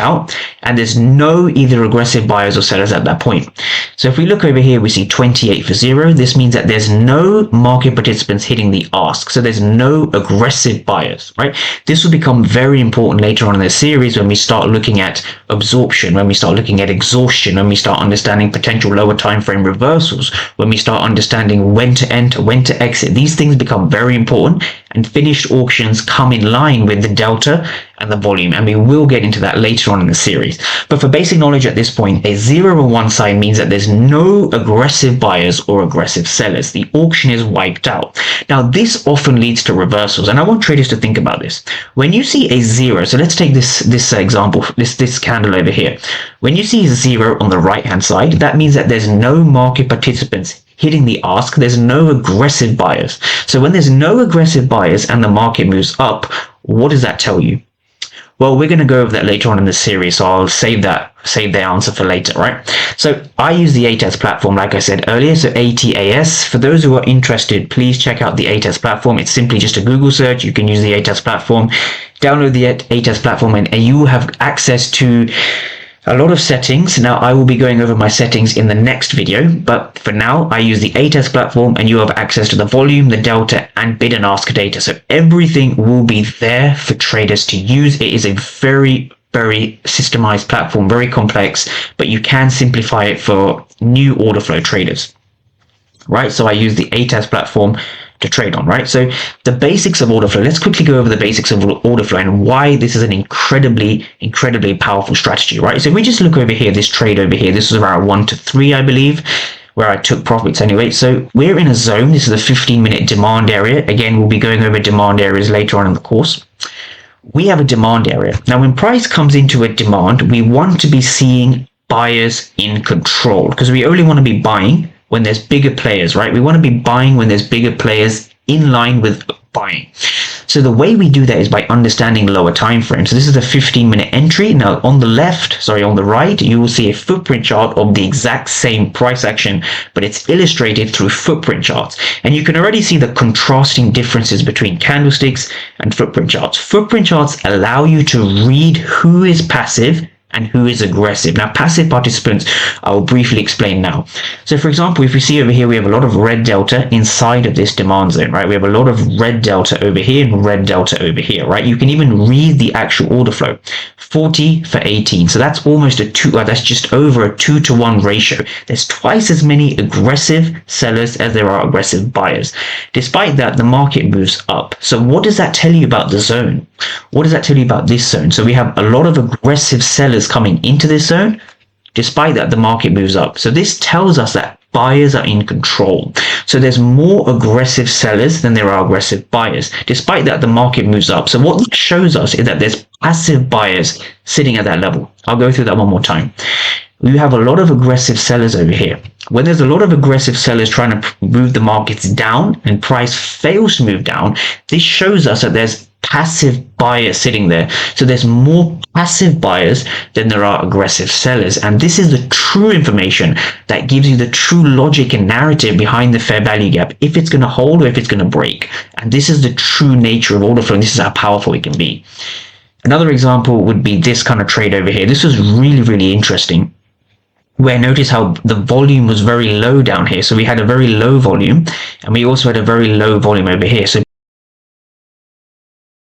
out, and there's no either aggressive buyers or sellers at that point. So if we look over here, we see 28 for 0. This means that there's no market participants hitting the ask. So there's no aggressive buyers, right? This will become very important later on in the series when we start looking at absorption, when we start looking at exhaustion, when we start understanding potential lower time frame reversals, when we start understanding when to enter, when to exit. These things become very important, and finished auctions come in line with the delta and the volume, and we will get into that later on in the series. But for basic knowledge at this point, a 0 on one side means that there's no aggressive buyers or aggressive sellers. The auction is wiped out. Now this often leads to reversals, and I want traders to think about this. When you see a 0, so let's take this example, this candle over here. When you see a 0 on the right hand side, that means that there's no market participants hitting the ask. There's no aggressive buyers. So when there's no aggressive buyers and the market moves up, what does that tell you? Well, we're going to go over that later on in the series, so I'll save the answer for later, right? So I use the ATAS platform, like I said earlier, so ATAS. For those who are interested, please check out the ATAS platform. It's simply just a Google search. You can use the ATAS platform, download the ATAS platform, and you will have access to a lot of settings. Now I will be going over my settings in the next video, but for now I use the ATAS platform, and you have access to the volume, the delta, and bid and ask data. So everything will be there for traders to use. It is a very systemized platform, very complex, but you can simplify it for new order flow traders, right? So I use the ATAS platform to trade on, right? So the basics of order flow, let's quickly go over the basics of order flow and why this is an incredibly powerful strategy, right? So if we just look over here, this trade over here, this was around 1 to 3, I believe, where I took profits anyway. So we're in a zone. This is a 15-minute demand area. Again, we'll be going over demand areas later on in the course. We have a demand area. Now, when price comes into a demand, we want to be seeing buyers in control, because we only want to be buying when there's bigger players, right? We want to be buying when there's bigger players in line with buying. So the way we do that is by understanding lower time frames. So this is a 15-minute entry. Now on the right, you will see a footprint chart of the exact same price action, but it's illustrated through footprint charts. And you can already see the contrasting differences between candlesticks and footprint charts. Footprint charts allow you to read who is passive and who is aggressive. Now, passive participants, I will briefly explain now. So for example, if we see over here, we have a lot of red delta inside of this demand zone, right? We have a lot of red delta over here and red delta over here, right? You can even read the actual order flow, 40 for 18. So that's almost that's just over a 2-to-1 ratio. There's twice as many aggressive sellers as there are aggressive buyers. Despite that, the market moves up. So what does that tell you about the zone? What does that tell you about this zone? So we have a lot of aggressive sellers coming into this zone. Despite that, the market moves up. So this tells us that buyers are in control. So there's more aggressive sellers than there are aggressive buyers. Despite that, the market moves up. So what that shows us is that there's passive buyers sitting at that level. I'll go through that one more time. We have a lot of aggressive sellers over here. When there's a lot of aggressive sellers trying to move the markets down and price fails to move down, this shows us that there's passive buyers sitting there. So there's more passive buyers than there are aggressive sellers. And this is the true information that gives you the true logic and narrative behind the fair value gap, if it's going to hold or if it's going to break. And this is the true nature of order flow, and this is how powerful it can be. Another example would be this kind of trade over here. This was really interesting, where notice how the volume was very low down here. So we had a very low volume, and we also had a very low volume over here. So